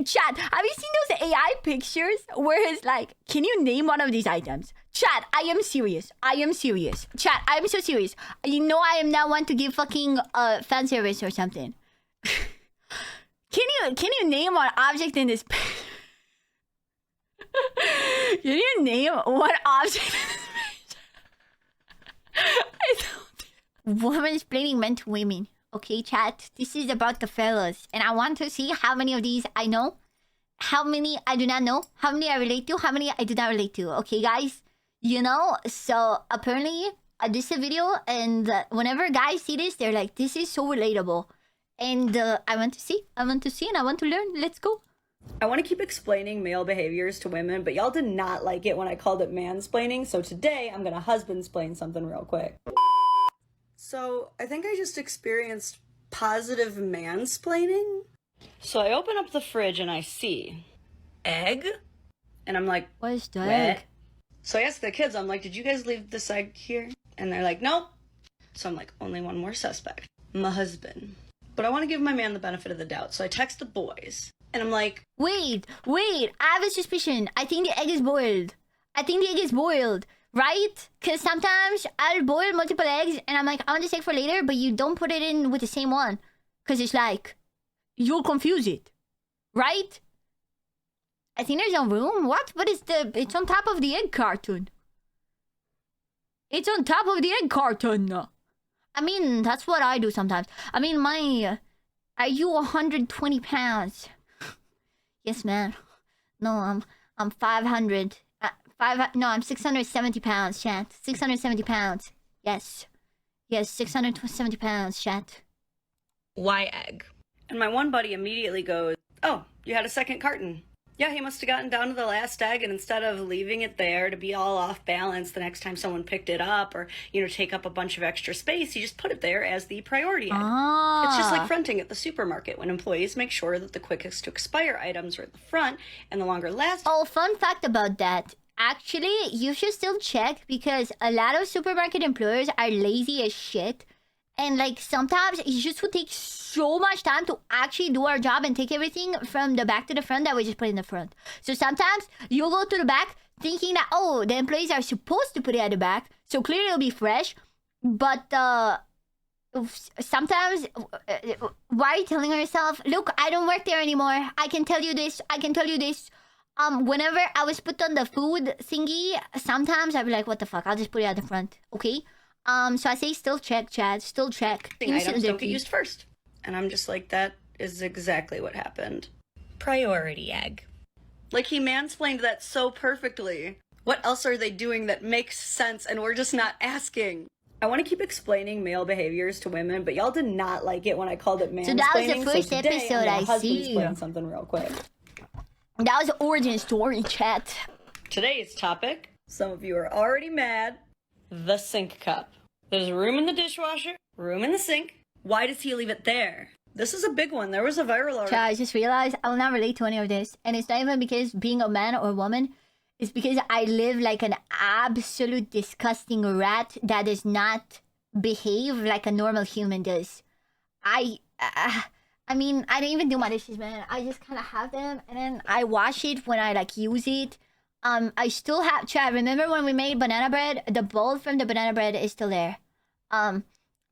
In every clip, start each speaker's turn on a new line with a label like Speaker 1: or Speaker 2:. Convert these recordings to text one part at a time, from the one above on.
Speaker 1: Chat, have you seen those AI pictures where it's like, can you name one of these items? Chat, I am serious. I am serious. Chat, I am so serious. You know I am not one to give fucking fan service or something. Can you name one object in this? Can you name one object in this? I don't. Womansplaining meant to women. Okay, chat. This is about the fellas, and I want to see how many of these I know, how many I do not know, how many I relate to, how many I do not relate to. Okay, guys. You know, so apparently this is a video, and whenever guys see this, they're like, "This is so relatable," and I want to see, and I want to learn. Let's go.
Speaker 2: I want to keep explaining male behaviors to women, but y'all did not like it when I called it mansplaining, so today I'm gonna husbandsplain something real quick. So, I think I just experienced positive mansplaining. So I open up the fridge and I see egg, and I'm like,
Speaker 1: what is the
Speaker 2: egg?
Speaker 1: egg?
Speaker 2: So I asked the kids, I'm like, did you guys leave this egg here? And they're like, nope. So I'm like, only one more suspect. My husband. But I want to give my man the benefit of the doubt, so I text the boys. And I'm like,
Speaker 1: wait, I have a suspicion. I think the egg is boiled. Right? Because sometimes I'll boil multiple eggs and I'm like, I want this egg for later, but you don't put it in with the same one. Because it's like, you'll confuse it. Right? I think there's no room. What? What is the... It's on top of the egg carton. It's on top of the egg carton. I mean, that's what I do sometimes. I mean, are you 120 pounds? Yes, man. No, I'm 500. No, I'm 670 pounds, chat. 670 pounds. Yes. Yes, 670 pounds, chat.
Speaker 2: why egg? And my one buddy immediately goes, oh, you had a second carton. Yeah, he must have gotten down to the last egg, and instead of leaving it there to be all off balance the next time someone picked it up or, you know, take up a bunch of extra space, he just put it there as the priority item. It's just like fronting at the supermarket when employees make sure that the quickest to expire items are at the front and the longer lasting.
Speaker 1: Oh, fun fact about that. Actually, you should still check because a lot of supermarket employers are lazy as shit. And like sometimes it just would take so much time to actually do our job and take everything from the back to the front that we just put in the front. So sometimes you'll go to the back thinking that, oh, the employees are supposed to put it at the back, so clearly it'll be fresh. But sometimes, why are you telling yourself, look, I don't work there anymore. I can tell you this. Whenever I was put on the food thingy, sometimes I'd be like, what the fuck? I'll just put it at the front, okay? So I say still check, Chad. Still check.
Speaker 2: Items don't get used first. And I'm just like, that is exactly what happened. Priority egg. Like, he mansplained that so perfectly. What else are they doing that makes sense and we're just not asking? I want to keep explaining male behaviors to women, but y'all did not like it when I called it mansplaining.
Speaker 1: So that was the first episode I see.
Speaker 2: Husbandsplain something real quick.
Speaker 1: That was the origin story, chat.
Speaker 2: Today's topic, some of you are already mad, the sink cup. There's room in the dishwasher, room in the sink. Why does he leave it there? This is a big one. There was a viral article.
Speaker 1: I just realized I will not relate to any of this. And it's not even because being a man or a woman. It's because I live like an absolute disgusting rat that does not behave like a normal human does. I mean, I don't even do my dishes, man. I just kind of have them. And then I wash it when I like use it. I still have... Chad, remember when we made banana bread? The bowl from the banana bread is still there.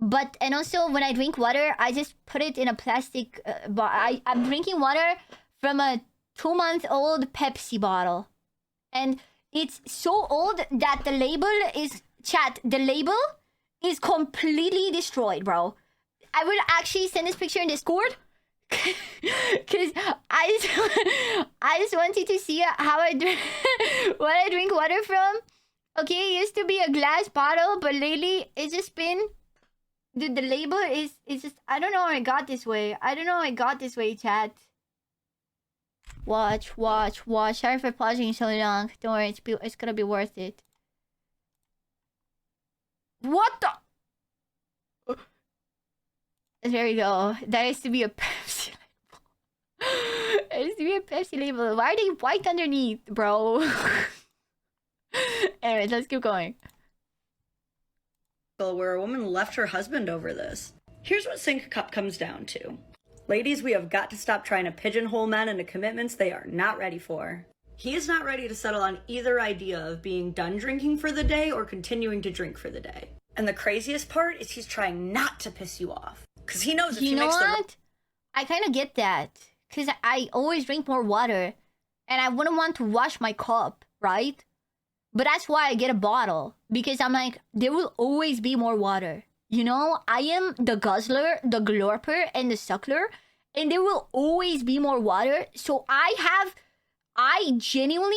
Speaker 1: But, and also when I drink water, I just put it in a plastic... I'm drinking water from a 2-month-old Pepsi bottle. And it's so old that the label is... Chat, the label is completely destroyed, bro. I will actually send this picture in Discord. Because I just wanted to see how I drink... what I drink water from. Okay, it used to be a glass bottle, but lately it's just been... Dude, the label is just... I don't know how I got this way. Chat. Watch. Sorry for pausing so long. Don't worry, it's gonna be worth it. What the... There we go. There used to be a Pepsi label. There used to be a Pepsi label. Why are they white underneath, bro? Anyways, let's keep going.
Speaker 2: Where a woman left her husband over this. Here's what sink cup comes down to. Ladies, we have got to stop trying to pigeonhole men into commitments they are not ready for. He is not ready to settle on either idea of being done drinking for the day or continuing to drink for the day. And the craziest part is he's trying not to piss you off. Because he knows if he makes
Speaker 1: what? I kind of get that. Because I always drink more water. And I wouldn't want to wash my cup, right? But that's why I get a bottle. Because I'm like, there will always be more water. You know, I am the guzzler, the glorper, and the suckler. And there will always be more water. So I genuinely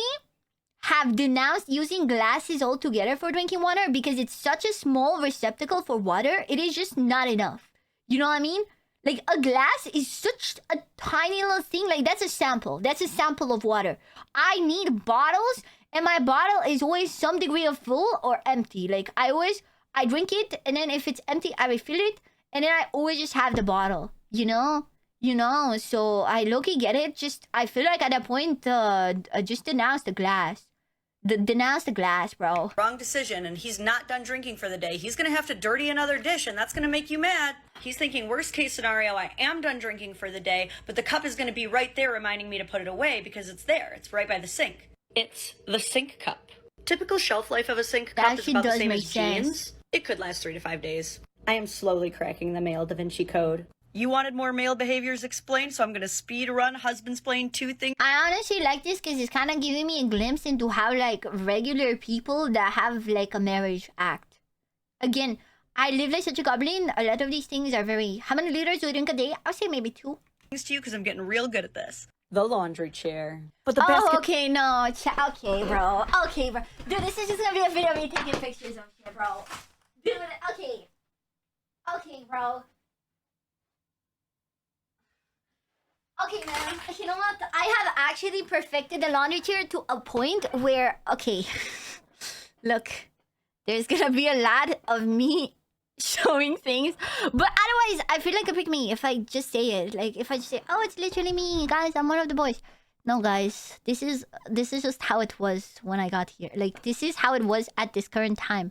Speaker 1: have denounced using glasses altogether for drinking water because it's such a small receptacle for water. It is just not enough. You know what I mean? Like, a glass is such a tiny little thing. Like, that's a sample. That's a sample of water. I need bottles, and my bottle is always some degree of full or empty. Like, I drink it, and then if it's empty, I refill it, and then I always just have the bottle. You know? So I low-key get it. Just, I feel like at that point, just denounce the glass. Denounce the glass, bro.
Speaker 2: Wrong decision, and he's not done drinking for the day. He's gonna have to dirty another dish, and that's gonna make you mad. He's thinking, worst case scenario, I am done drinking for the day, but the cup is gonna be right there reminding me to put it away because it's there. It's right by the sink. It's the sink cup. Typical shelf life of a sink cup is about the same as jeans. It could last 3 to 5 days. I am slowly cracking the male Da Vinci Code. You wanted more male behaviors explained, so I'm gonna speed run husbandsplain 2 things.
Speaker 1: I honestly like this because it's kind of giving me a glimpse into how, like, regular people that have, like, a marriage act. Again, I live like such a goblin. A lot of these things are very... How many liters do I drink a day? I'll say maybe 2.
Speaker 2: Thanks to you, because I'm getting real good at this. The laundry chair. But the basket...
Speaker 1: Oh, okay, no. Okay, bro. Okay, bro. Dude, this is just gonna be a video of me taking pictures of shit, bro. Dude, okay. Okay, bro. Okay, man. You know what? I have actually perfected the laundry chair to a point where... Okay. Look. There's gonna be a lot of me showing things. But otherwise, I feel like a pick me if I just say it. Like, if I just say, oh, it's literally me. Guys, I'm one of the boys. No, guys. This is just how it was when I got here. Like, this is how it was at this current time.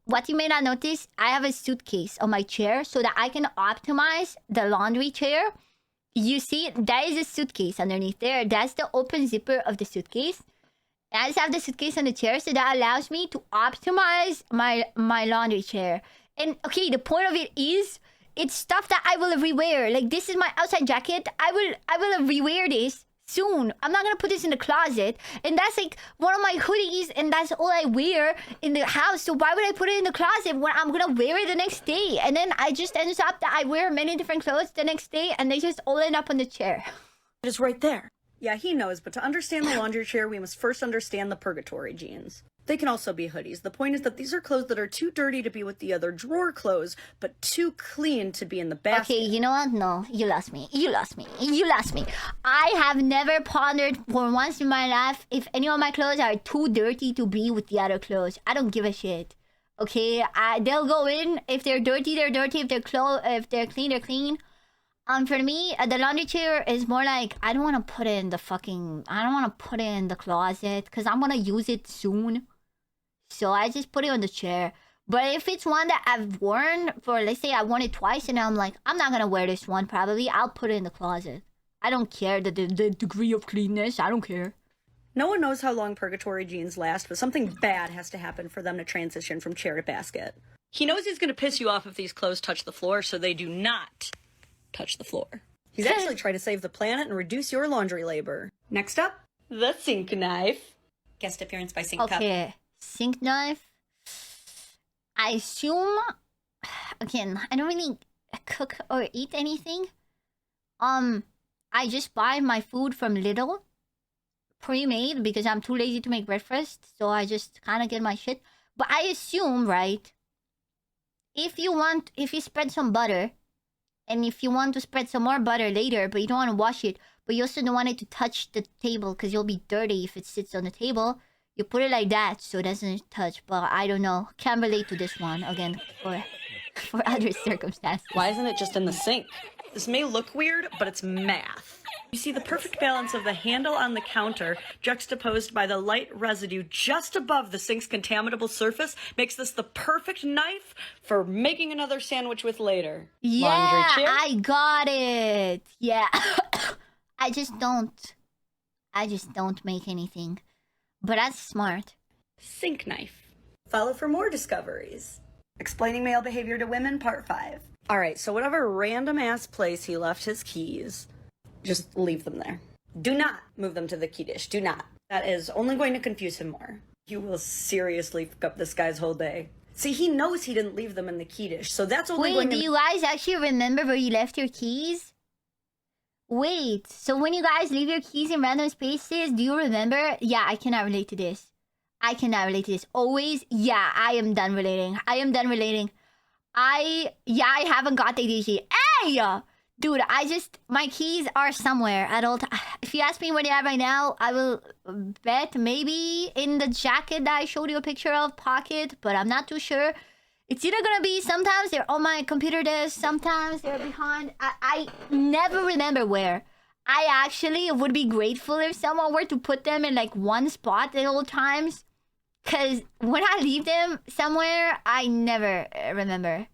Speaker 1: What you may not notice, I have a suitcase on my chair so that I can optimize the laundry chair. You see, that is a suitcase underneath there. That's the open zipper of the suitcase. I just have the suitcase on the chair, so that allows me to optimize my laundry chair. And okay, the point of it is, it's stuff that I will rewear. Like, this is my outside jacket. I will rewear this soon. I'm not gonna put this in the closet. And that's like one of my hoodies, and that's all I wear in the house. So why would I put it in the closet when I'm gonna wear it the next day? And then I just ends up that I wear many different clothes the next day, and they just all end up on the chair.
Speaker 2: It's right there. Yeah, he knows, but to understand the laundry chair, we must first understand the purgatory jeans. They can also be hoodies. The point is that these are clothes that are too dirty to be with the other drawer clothes, but too clean to be in the basket.
Speaker 1: Okay, you know what? No, you lost me. You lost me. You lost me. I have never pondered for once in my life if any of my clothes are too dirty to be with the other clothes. I don't give a shit. Okay, they'll go in. If they're dirty, they're dirty. If they're clean, they're clean. For me, the laundry chair is more like, I don't want to put it in the closet because I'm going to use it soon. So I just put it on the chair. But if it's one that I've worn for, let's say I worn it twice and I'm like, I'm not going to wear this one probably. I'll put it in the closet. I don't care the degree of cleanness. I don't care.
Speaker 2: No one knows how long purgatory jeans last, but something bad has to happen for them to transition from chair to basket. He knows he's going to piss you off if these clothes touch the floor, so they do not touch the floor. He's actually trying to save the planet and reduce your laundry labor. Next up, the sink knife. Guest appearance by Sink Cup.
Speaker 1: Okay, sink knife. I assume, again, I don't really cook or eat anything. I just buy my food from Lidl, pre-made, because I'm too lazy to make breakfast. So I just kind of get my shit. But I assume, right, if you spread some butter, and if you want to spread some more butter later, but you don't want to wash it, but you also don't want it to touch the table because you'll be dirty if it sits on the table, you put it like that so it doesn't touch. But I don't know. Can't relate to this one, again, for other circumstances.
Speaker 2: Why isn't it just in the sink? This may look weird, but it's math. You see the perfect balance of the handle on the counter juxtaposed by the light residue just above the sink's contaminable surface makes this the perfect knife for making another sandwich with later.
Speaker 1: Yeah,
Speaker 2: Laundry chair.
Speaker 1: I got it. Yeah. I just don't make anything. But that's smart.
Speaker 2: Sink knife. Follow for more discoveries. Explaining male behavior to women, part 5. All right, so whatever random ass place he left his keys, just leave them there. Do not move them to the key dish. Do not. That is only going to confuse him more. You will seriously fuck up this guy's whole day. See, he knows he didn't leave them in the key dish, so that's only going
Speaker 1: Wait,
Speaker 2: to...
Speaker 1: do you guys actually remember where you left your keys? Wait, so when you guys leave your keys in random spaces, do you remember? Yeah, I cannot relate to this. I cannot relate to this. Always, yeah, I am done relating. I haven't got the ADHD. Hey! Dude, my keys are somewhere at all times. If you ask me where they are right now, I will bet maybe in the jacket that I showed you a picture of, pocket, but I'm not too sure. It's either gonna be, sometimes they're on my computer desk, sometimes they're behind. I never remember where. I actually would be grateful if someone were to put them in like one spot at all times. Because when I leave them somewhere, I never remember.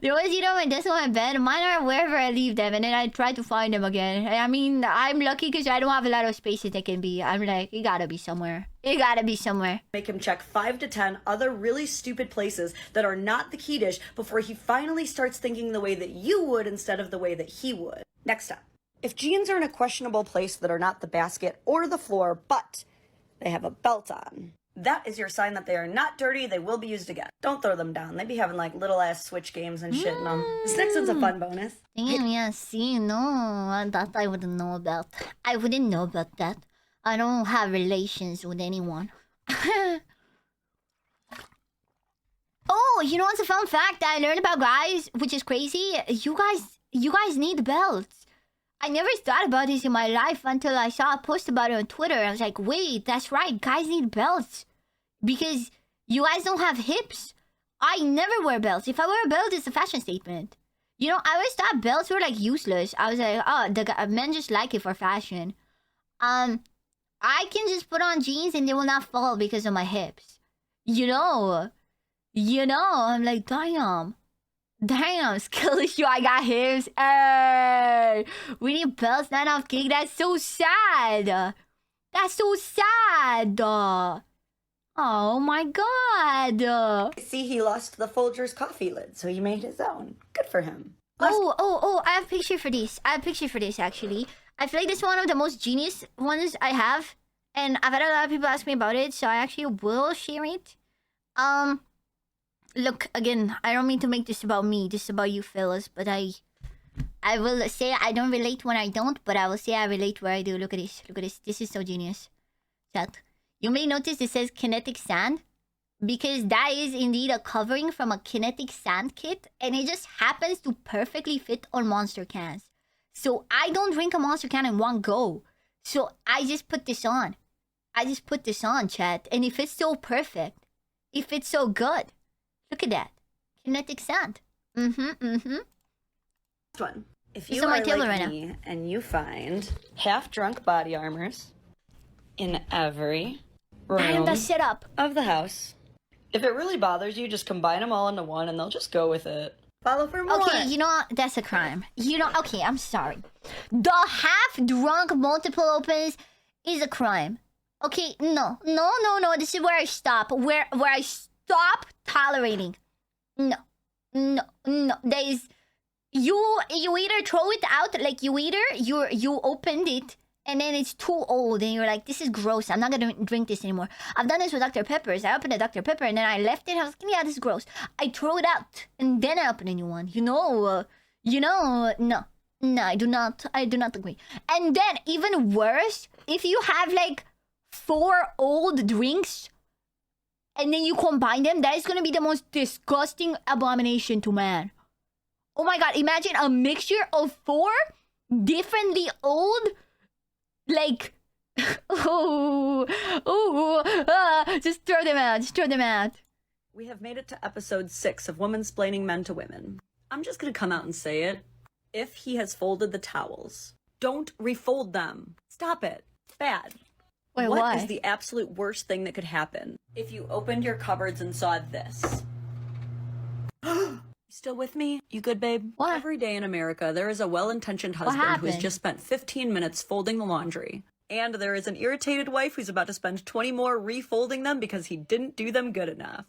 Speaker 1: They always, my desk on my bed. Mine are wherever I leave them, and then I try to find them again. I mean, I'm lucky because I don't have a lot of spaces they can be. I'm like, it gotta be somewhere.
Speaker 2: Make him check 5 to 10 other really stupid places that are not the key dish before he finally starts thinking the way that you would instead of the way that he would. Next up. If jeans are in a questionable place that are not the basket or the floor, but they have a belt on, that is your sign that they are not dirty. They will be used again. Don't throw them down. They be having like little ass switch games and shit in them. This next one's a fun bonus.
Speaker 1: Damn, yeah, see, no, that I wouldn't know about. I wouldn't know about that. I don't have relations with anyone. Oh, you know what's a fun fact that I learned about guys, which is crazy? You guys need belts. I never thought about this in my life until I saw a post about it on Twitter. I was like, wait, that's right. Guys need belts. Because you guys don't have hips. I never wear belts. If I wear a belt, it's a fashion statement. I always thought belts were like useless. I was like, oh, men just like it for fashion. I can just put on jeans and they will not fall because of my hips. I'm like, damn. Damn, skill issue, I got hips. Hey, we need belts, not enough cake. That's so sad. Oh my god.
Speaker 2: See, he lost the Folgers coffee lid, so he made his own. Good for him.
Speaker 1: Oh, I have a picture for this. Actually. I feel like this is one of the most genius ones I have. And I've had a lot of people ask me about it, so I actually will share it. Look, again, I don't mean to make this about me. This is about you fellas, but I will say I don't relate when I don't, but I will say I relate where I do. Look at this. This is so genius. Chat. You may notice it says kinetic sand, because that is indeed a covering from a kinetic sand kit, and it just happens to perfectly fit on monster cans. So I don't drink a monster can in one go. So I just put this on. Chat, and it fits so perfect. It fits so good. Look at that. Kinetic sand.
Speaker 2: Next one. If you are like me and you find half-drunk body armors in every room of the house, if it really bothers you, just combine them all into one and they'll just go with it. Follow for more.
Speaker 1: Okay, you know what? That's a crime. Okay, I'm sorry. The half-drunk multiple opens is a crime. Okay, no. This is where I stop. Where I stop tolerating. No. There is, you either throw it out, like you opened it and then it's too old and you're like, this is gross, I'm not gonna drink this anymore. I've done this with Dr. Peppers. I opened a Dr. Pepper and then I left it. I was like, yeah, this is gross. I throw it out and then I open a new one. No, I do not agree. And then even worse, if you have like 4 old drinks and then you combine them, that is going to be the most disgusting abomination to man. Oh my god, imagine a mixture of 4 differently old, like, just throw them out.
Speaker 2: We have made it to episode 6 of Womansplaining Men to Women. I'm just gonna come out and say it. if he has folded the towels. Don't refold them. Stop it. Bad.
Speaker 1: Wait,
Speaker 2: What
Speaker 1: why?
Speaker 2: is the absolute worst thing that could happen if you opened your cupboards and saw this? Still with me? You good, babe?
Speaker 1: What?
Speaker 2: Every day in America, there is a well-intentioned husband who has
Speaker 1: happened?
Speaker 2: just spent 15 minutes folding the laundry. And there is an irritated wife who's about to spend 20 more refolding them because he didn't do them good enough.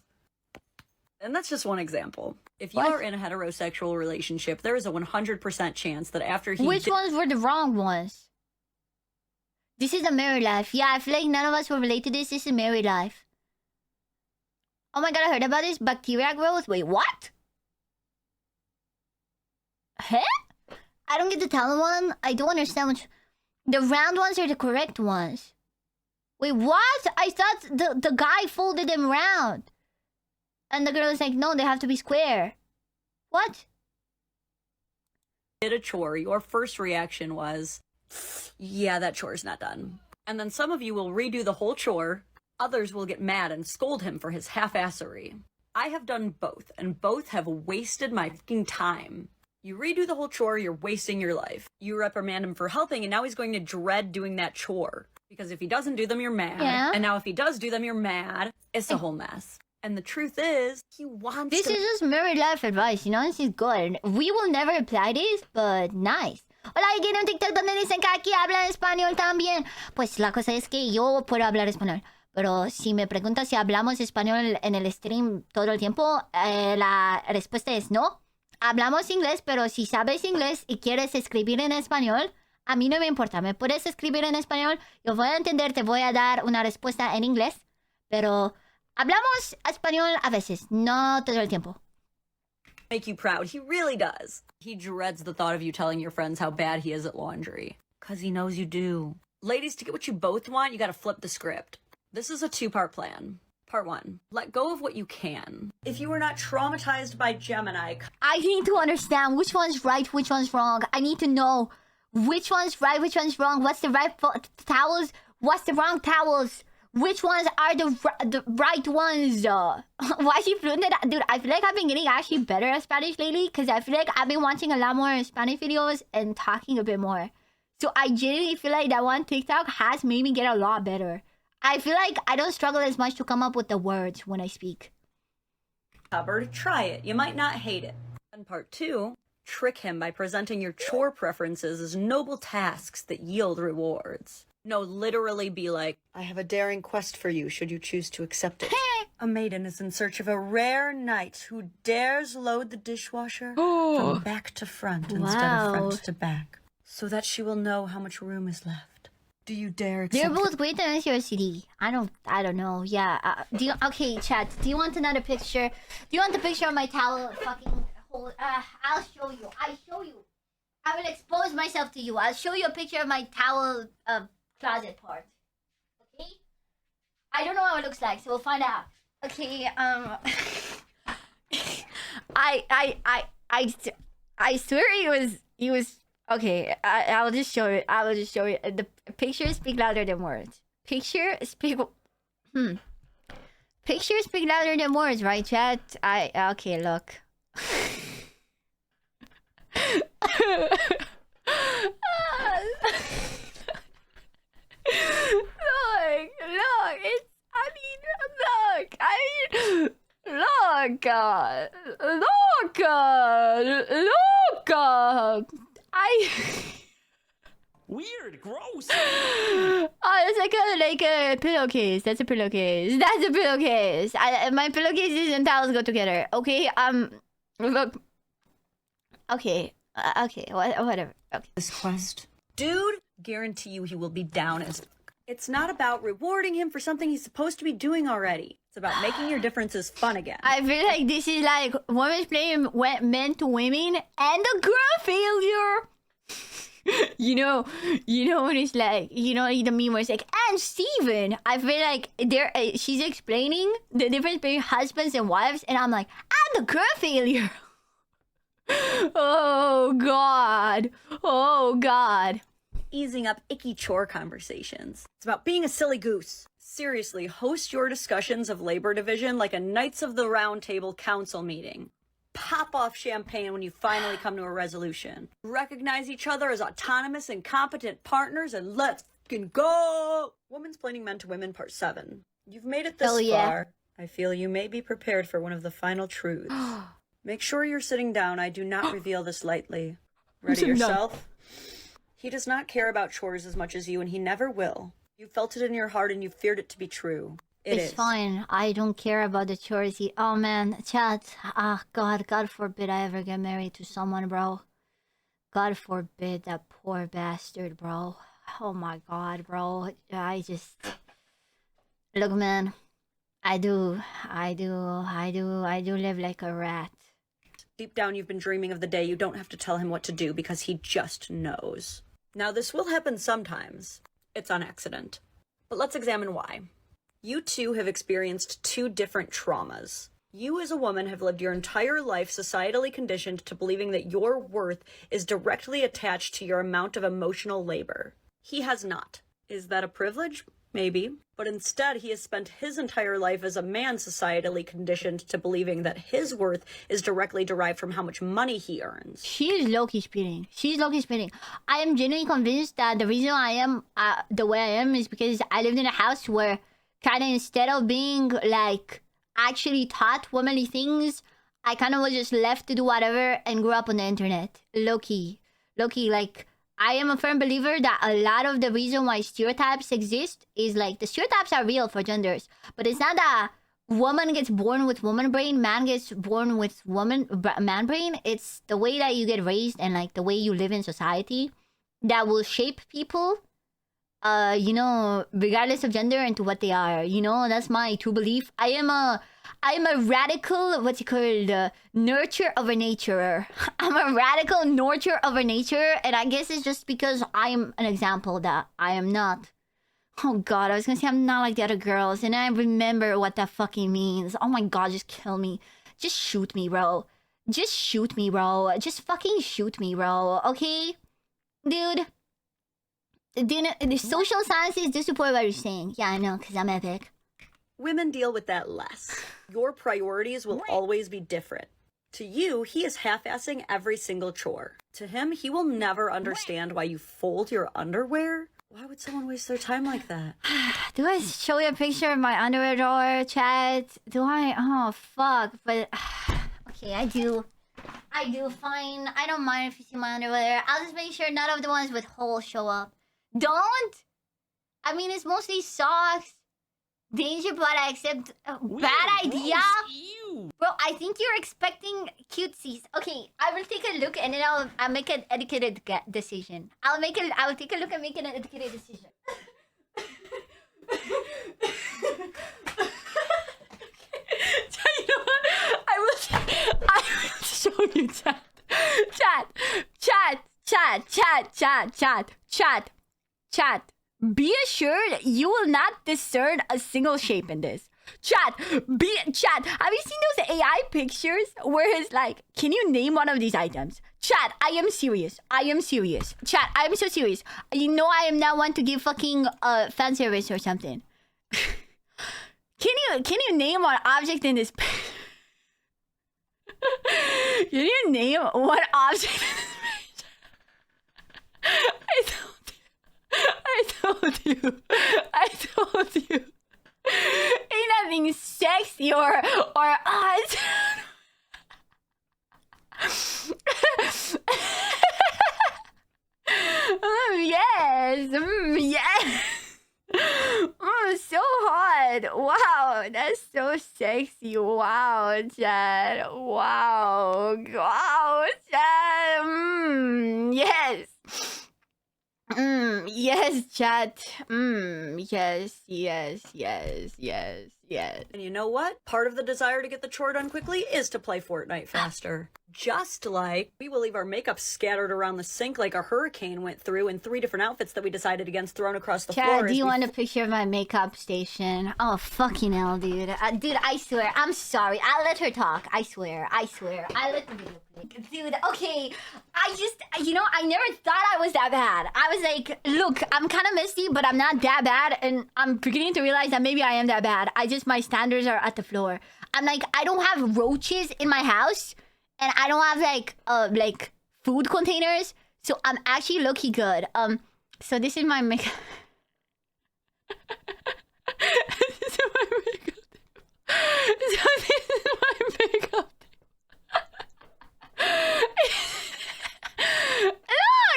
Speaker 2: And that's just one example. If you
Speaker 1: What?
Speaker 2: are in a heterosexual relationship, there is a 100% chance that after he
Speaker 1: Which ones were the wrong ones? This is a married life. Yeah, I feel like none of us will relate to this. This is married life. Oh my god, I heard about this. Bacteria growth. Wait, what? Huh? I don't get the talent one. I don't understand which... The round ones are the correct ones. Wait, what? I thought the guy folded them round. And the girl was like, no, they have to be square. What?
Speaker 2: did a chore, your first reaction was, yeah, that chore's not done. And then some of you will redo the whole chore. Others will get mad and scold him for his half-assery. I have done both, and both have wasted my fucking time. You redo the whole chore, you're wasting your life. You reprimand him for helping, and now he's going to dread doing that chore. Because if he doesn't do them, you're mad.
Speaker 1: Yeah.
Speaker 2: And now if he does do them, you're mad. It's a whole mess. And the truth is, he wants
Speaker 1: This
Speaker 2: to...
Speaker 1: is just married life advice, you know? This is good. We will never apply this, but nice. Hola, alguien en TikTok donde dicen que aquí hablan español también. Pues la cosa es que yo puedo hablar español. Pero si me preguntas si hablamos español en el stream todo el tiempo, la respuesta es no. Hablamos inglés, pero si sabes inglés y quieres escribir en español, a mí no me importa. Me puedes escribir en español, yo voy a entender, te voy a dar una respuesta en inglés. Pero hablamos español a veces, no todo el tiempo.
Speaker 2: Make you proud. He really does. He dreads the thought of you telling your friends how bad he is at laundry. Because he knows you do. Ladies, to get what you both want, you gotta flip the script. This is a two-part plan. Part 1. Let go of what you can. If you were not traumatized by Gemini...
Speaker 1: I need to understand which one's right, which one's wrong. I need to know which one's right, which one's wrong. What's the right towels? What's the wrong towels? Which ones are the right ones? Why is she fluent? Dude, I feel like I've been getting actually better at Spanish lately because I feel like I've been watching a lot more Spanish videos and talking a bit more. So I genuinely feel like that one TikTok has made me get a lot better. I feel like I don't struggle as much to come up with the words when I speak.
Speaker 2: Cupboard, try it. You might not hate it. And part 2, trick him by presenting your chore preferences as noble tasks that yield rewards. No, literally be like, I have a daring quest for you, should you choose to accept it. A maiden is in search of a rare knight who dares load the dishwasher from back to front instead of front to back, so that she will know how much room is left. Do you dare accept
Speaker 1: They're both great unless you're a CD. I don't know. Yeah. Okay, chat. Do you want another picture? Do you want the picture of my towel? Fucking hold. I'll show you. I will expose myself to you. I'll show you a picture of my towel closet part. Okay. I don't know how it looks like, so we'll find out. Okay. I swear he was. Okay, I will just show you. The pictures speak louder than words. Pictures speak louder than words, right, chat? Okay, look.
Speaker 3: Weird, gross.
Speaker 1: Oh, it's like a pillowcase. That's a pillowcase. My pillowcases and towels go together. Okay. Look. Okay. Okay. Whatever. Okay.
Speaker 2: this quest? Dude, guarantee you he will be down as fuck. It's not about rewarding him for something he's supposed to be doing already. It's about making your differences fun again.
Speaker 1: I feel like this is like Womansplaining went men to women and the girl failure. You know when it's like, the meme where it's like, and Steven. I feel like she's explaining the difference between husbands and wives, and I'm like, and the girl failure. Oh God.
Speaker 2: Easing up icky chore conversations. It's about being a silly goose. Seriously, host your discussions of labor division like a Knights of the Round Table council meeting. pop off champagne when you finally come to a resolution. Recognize each other as autonomous and competent partners, and let's fucking go! Womansplaining Men to Women, Part 7. You've made it this far. I feel you may be prepared for one of the final truths. Make sure you're sitting down. I do not reveal this lightly. Ready yourself? He does not care about chores as much as you, and he never will. You felt it in your heart and you feared it to be true.
Speaker 1: It's fine. I don't care about the chores. Oh man, chat. God forbid I ever get married to someone, bro. God forbid that poor bastard, bro. Oh my God, bro. Look, man. I do live like a rat.
Speaker 2: Deep down, you've been dreaming of the day you don't have to tell him what to do because he just knows. Now, this will happen sometimes. It's on accident. But let's examine why. You two have experienced two different traumas. You as a woman have lived your entire life societally conditioned to believing that your worth is directly attached to your amount of emotional labor. He has not. Is that a privilege? Maybe. But instead, he has spent his entire life as a man societally conditioned to believing that his worth is directly derived from how much money he earns.
Speaker 1: She is low-key spitting. She's low-key spitting. I am genuinely convinced that the reason I am the way I am is because I lived in a house where kind of instead of being like actually taught womanly things, I kind of was just left to do whatever and grew up on the internet. Low-key, like... I am a firm believer that a lot of the reason why stereotypes exist is like the stereotypes are real for genders, but it's not that woman gets born with woman brain, man gets born with man brain. It's the way that you get raised and like the way you live in society that will shape people, regardless of gender into what they are. That's my true belief. I am a radical, nurture over naturer. I'm a radical nurture over nature, and I guess it's just because I'm an example that I am not. Oh God, I was gonna say I'm not like the other girls, and I remember what that fucking means. Oh my God, just kill me. Just shoot me, bro. Just shoot me, bro. Just fucking shoot me, bro. Okay? Dude, the social sciences do support what you're saying. Yeah, I know, because I'm epic.
Speaker 2: Women deal with that less. Your priorities will always be different. To you, he is half-assing every single chore. To him, he will never understand why you fold your underwear. Why would someone waste their time like that?
Speaker 1: Do I show you a picture of my underwear drawer, chat? Do I? Oh, fuck. But, okay, I do. Fine. I don't mind if you see my underwear. I'll just make sure none of the ones with holes show up. Don't? I mean, it's mostly socks. Danger, but I accept. Bad idea. Bro, I think you're expecting cutesies. Okay, I will take a look and then I'll make an educated decision. I'll take a look and make an educated decision. You know what? I will show you chat. Be assured you will not discern a single shape in this. Chat. Have you seen those AI pictures where it's like, can you name one of these items? Chat, I am serious. Chat, I am so serious. You know I am not one to give fucking fan service or something. Can you name one object in this? Can you name one object in this picture? I told you. Ain't nothing sexy or odd. Yes. So hot. Wow, that's so sexy. Wow, Chad. Wow, Chad. Yes. Yes, chat. Yes.
Speaker 2: And you know what? Part of the desire to get the chore done quickly is to play Fortnite faster. Just like we will leave our makeup scattered around the sink like a hurricane went through in 3 different outfits that we decided against thrown across the floor.
Speaker 1: Do you want a picture of my makeup station? Oh, fucking hell, dude. Dude, I swear. I'm sorry. I'll let her talk. I swear. I'll let the video play. Dude, okay. I never thought I was that bad. I was like, look, I'm kind of messy, but I'm not that bad. And I'm beginning to realize that maybe I am that bad. My standards are at the floor. I'm like, I don't have roaches in my house. and I don't have like food containers, so I'm actually low-key good. So this is my makeup. This is my makeup. So this is my makeup.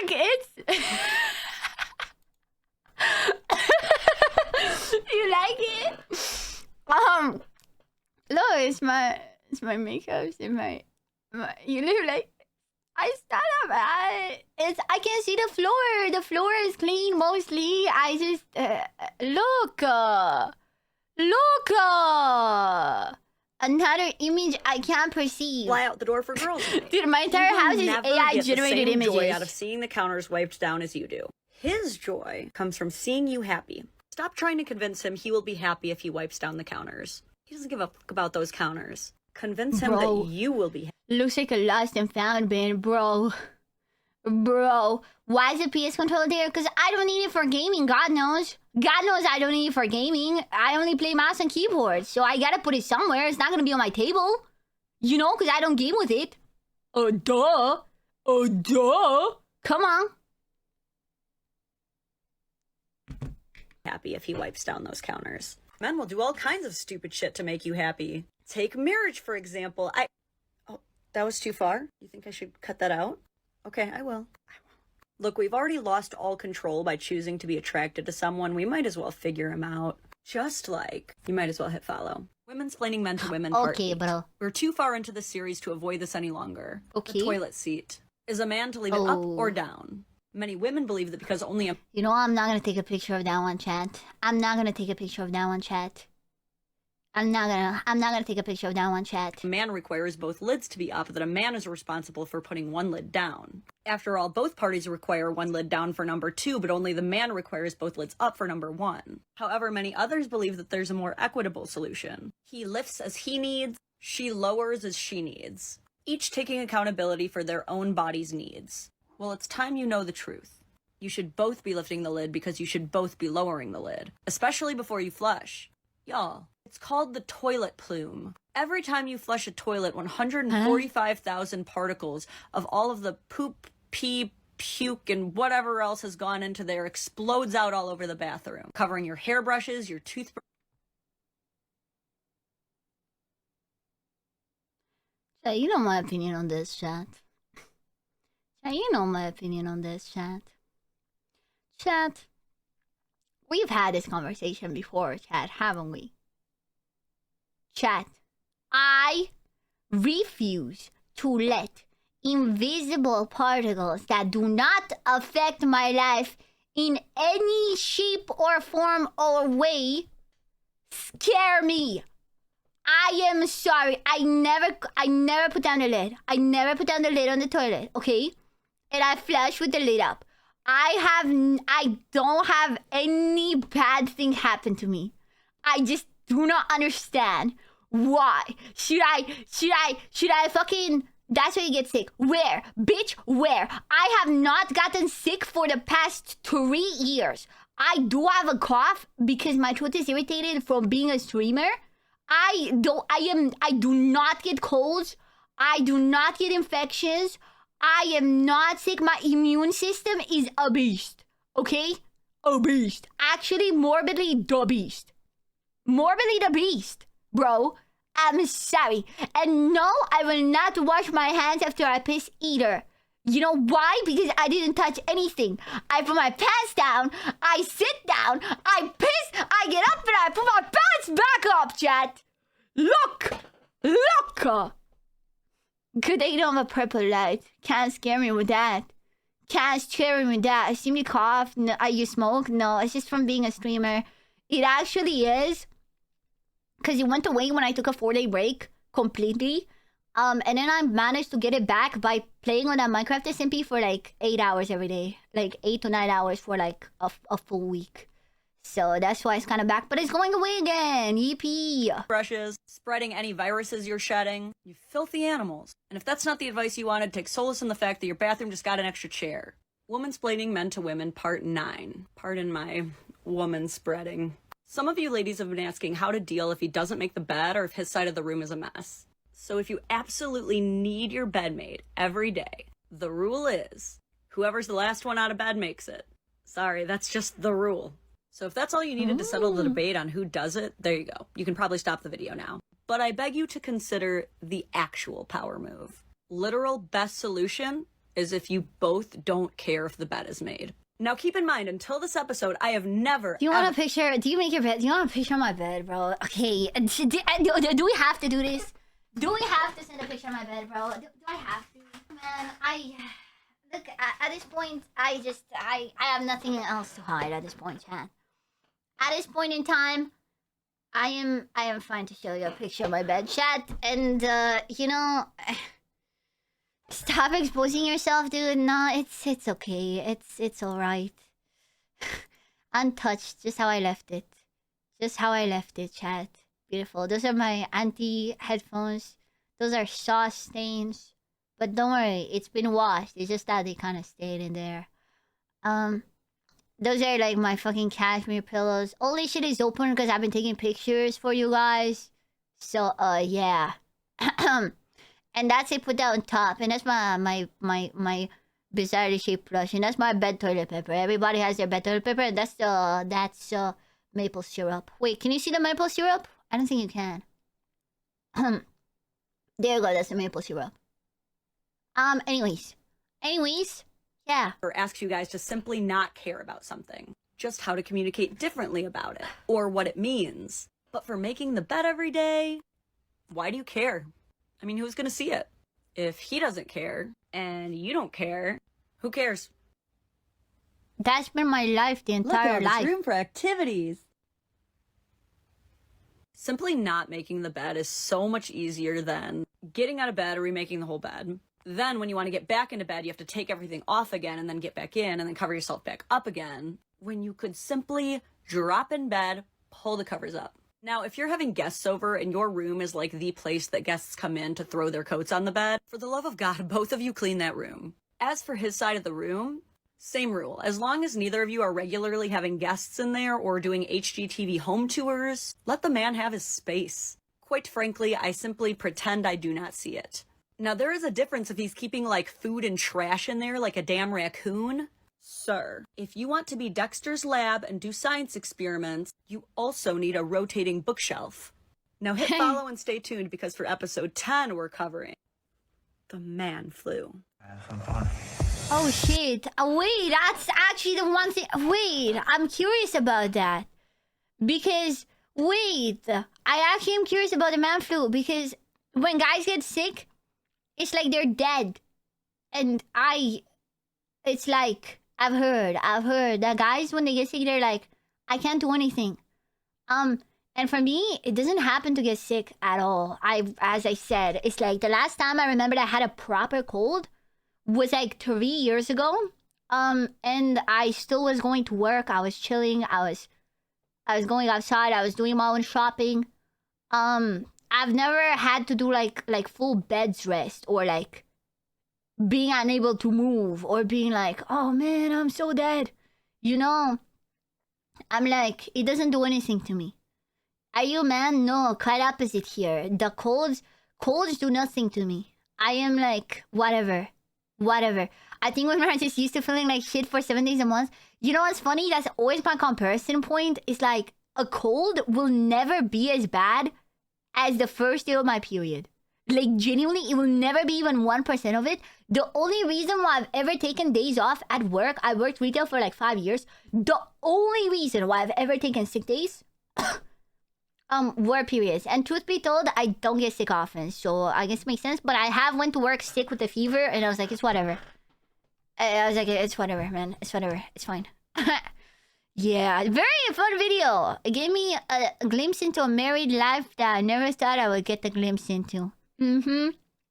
Speaker 1: Look, it's. You like it? Look, it's my makeup. It's my you look like I stand up. I can see the floor. The floor is clean mostly. I just look. Another image I can't perceive.
Speaker 2: Fly out the door for girls.
Speaker 1: Dude, my entire house is AI generated images.
Speaker 2: Joy out of seeing the counters wiped down as you do. His joy comes from seeing you happy. Stop trying to convince him he will be happy if he wipes down the counters. He doesn't give a fuck about those counters. Convince him that you will be happy.
Speaker 1: Looks like a lost and found bin, bro. Bro, why is the PS controller there? Because I don't need it for gaming, God knows. God knows I don't need it for gaming. I only play mouse and keyboard, so I gotta put it somewhere. It's not gonna be on my table. You know, because I don't game with it. Oh, duh. Oh, duh. Come on.
Speaker 2: Happy if he wipes down those counters. Men will do all kinds of stupid shit to make you happy. Take marriage, for example. Oh, that was too far? You think I should cut that out? Okay, I will. Look, we've already lost all control by choosing to be attracted to someone. We might as well figure him out. Just like, you might as well hit follow. Womansplaining men to women part
Speaker 1: Okay,
Speaker 2: 8.
Speaker 1: bro.
Speaker 2: We're too far into the series to avoid this any longer.
Speaker 1: Okay.
Speaker 2: The toilet seat. Is a man to leave it up or down? Many women believe that because only a
Speaker 1: You know, I'm not gonna take a picture of that one, chat. I'm not gonna take a picture of that one, chat. I'm not gonna take a picture of that one, chat.
Speaker 2: man requires both lids to be up, that a man is responsible for putting one lid down. After all, both parties require one lid down for number 2, but only the man requires both lids up for number 1. However, many others believe that there's a more equitable solution. He lifts as he needs, she lowers as she needs, each taking accountability for their own body's needs. Well, it's time you know the truth. You should both be lifting the lid because you should both be lowering the lid, especially before you flush. Y'all, it's called the toilet plume. Every time you flush a toilet, 145,000 particles of all of the poop, pee, puke, and whatever else has gone into there explodes out all over the bathroom, covering your hairbrushes, your toothbrush.
Speaker 1: So you know my opinion on this, chat. You know my opinion on this, chat. Chat, we've had this conversation before, chat, haven't we? Chat, I refuse to let invisible particles that do not affect my life in any shape or form or way scare me. I am sorry. I never put down the lid. I never put down the lid on the toilet, okay? And I flush with the lid up. I don't have any bad thing happen to me. I just do not understand why. Should I fucking, that's where you get sick. Where? Bitch, where? I have not gotten sick for the past 3 years. I do have a cough because my throat is irritated from being a streamer. I do not get colds. I do not get infections. I am not sick. My immune system is a beast. Okay? A beast. Actually, morbidly the beast. Morbidly the beast, bro. I'm sorry. And no, I will not wash my hands after I piss either. You know why? Because I didn't touch anything. I put my pants down, I sit down, I piss, I get up and I put my pants back up, chat. Look! Good that you don't have a purple light. Can't scare me with that. Can't scare me with that. I seem to cough. No, you smoke? No, it's just from being a streamer. It actually is. Because it went away when I took a 4-day break completely. And then I managed to get it back by playing on that Minecraft SMP for like 8 hours every day. Like 8 to 9 hours for like a full week. So that's why it's kind of back. But it's going away again. Yippee.
Speaker 2: Brushes, spreading any viruses you're shedding. You filthy animals. And if that's not the advice you wanted, take solace in the fact that your bathroom just got an extra chair. Womansplaining Men to Women, Part 9. Pardon my woman spreading. Some of you ladies have been asking how to deal if he doesn't make the bed or if his side of the room is a mess. So if you absolutely need your bed made every day, the rule is whoever's the last one out of bed makes it. Sorry, that's just the rule. So if that's all you needed to settle the debate on who does it, there you go. You can probably stop the video now. But I beg you to consider the actual power move. Literal best solution is if you both don't care if the bed is made. Now keep in mind, until this episode, I have never—
Speaker 1: Do you want a picture? Do you make your bed? Do you want a picture of my bed, bro? Okay. Do we have to do this? Do we have to send a picture of my bed, bro? Do I have to? Man, look, at this point, I have nothing else to hide at this point, chat. At this point in time, I am fine to show you a picture of my bed, chat. And, you know, stop exposing yourself, dude. No, it's okay. It's alright. Untouched, just how I left it. Just how I left it, chat. Beautiful. Those are my anti-headphones. Those are sauce stains. But don't worry, it's been washed. It's just that they kind of stayed in there. Those are like my fucking cashmere pillows. All this shit is open because I've been taking pictures for you guys. So, yeah. And that's it put that on top. And that's my bizarrely shaped brush. And that's my bed toilet paper. Everybody has their bed toilet paper. And that's maple syrup. Wait, can you see the maple syrup? I don't think you can. There you go, that's the maple syrup. Anyways, yeah.
Speaker 2: Or asks you guys to simply not care about something. Just how to communicate differently about it. Or what it means. But for making the bed every day, why do you care? I mean, who's gonna see it? If he doesn't care, and you don't care, who cares?
Speaker 1: That's been my life, the entire life.
Speaker 2: Room for activities. Simply not making the bed is so much easier than getting out of bed or remaking the whole bed. Then when you want to get back into bed, you have to take everything off again and then get back in and then cover yourself back up again. When you could simply drop in bed, pull the covers up. Now, if you're having guests over and your room is like the place that guests come in to throw their coats on the bed, for the love of God, both of you clean that room. As for his side of the room, same rule. As long as neither of you are regularly having guests in there or doing HGTV home tours, let the man have his space. Quite frankly, I simply pretend I do not see it. Now, there is a difference if he's keeping like food and trash in there like a damn raccoon. Sir, if you want to be Dexter's lab and do science experiments, you also need a rotating bookshelf. Now hit follow and stay tuned because for episode 10 we're covering the man flu.
Speaker 3: Have some fun.
Speaker 1: Oh shit. Wait, that's actually the one thing. Wait, I'm curious about that. Because, wait, I actually am curious about the man flu because when guys get sick, it's like they're dead. And it's like, I've heard that guys, when they get sick, they're like, I can't do anything. And for me, it doesn't happen to get sick at all. As I said, it's like the last time I remembered I had a proper cold was like 3 years ago. And I still was going to work. I was chilling. I was going outside. I was doing my own shopping. I've never had to do like full beds rest or like being unable to move or being like, oh man, I'm so dead. You know, I'm like, it doesn't do anything to me. Are you, man? No, quite opposite here. The colds do nothing to me. I am like, whatever. I think when we're just used to feeling like shit for 7 days a month, you know what's funny? That's always my comparison point. It's like, a cold will never be as bad as the first day of my period. Like, genuinely, it will never be even 1% of it. The only reason why I've ever taken days off at work, I worked retail for like 5 years. The only reason why I've ever taken sick days were periods. And truth be told, I don't get sick often. So I guess it makes sense. But I have went to work sick with a fever. And I was like, it's whatever. I was like, it's whatever, man. It's whatever. It's fine. Yeah, very fun video. It gave me a glimpse into a married life that I never thought I would get the glimpse into.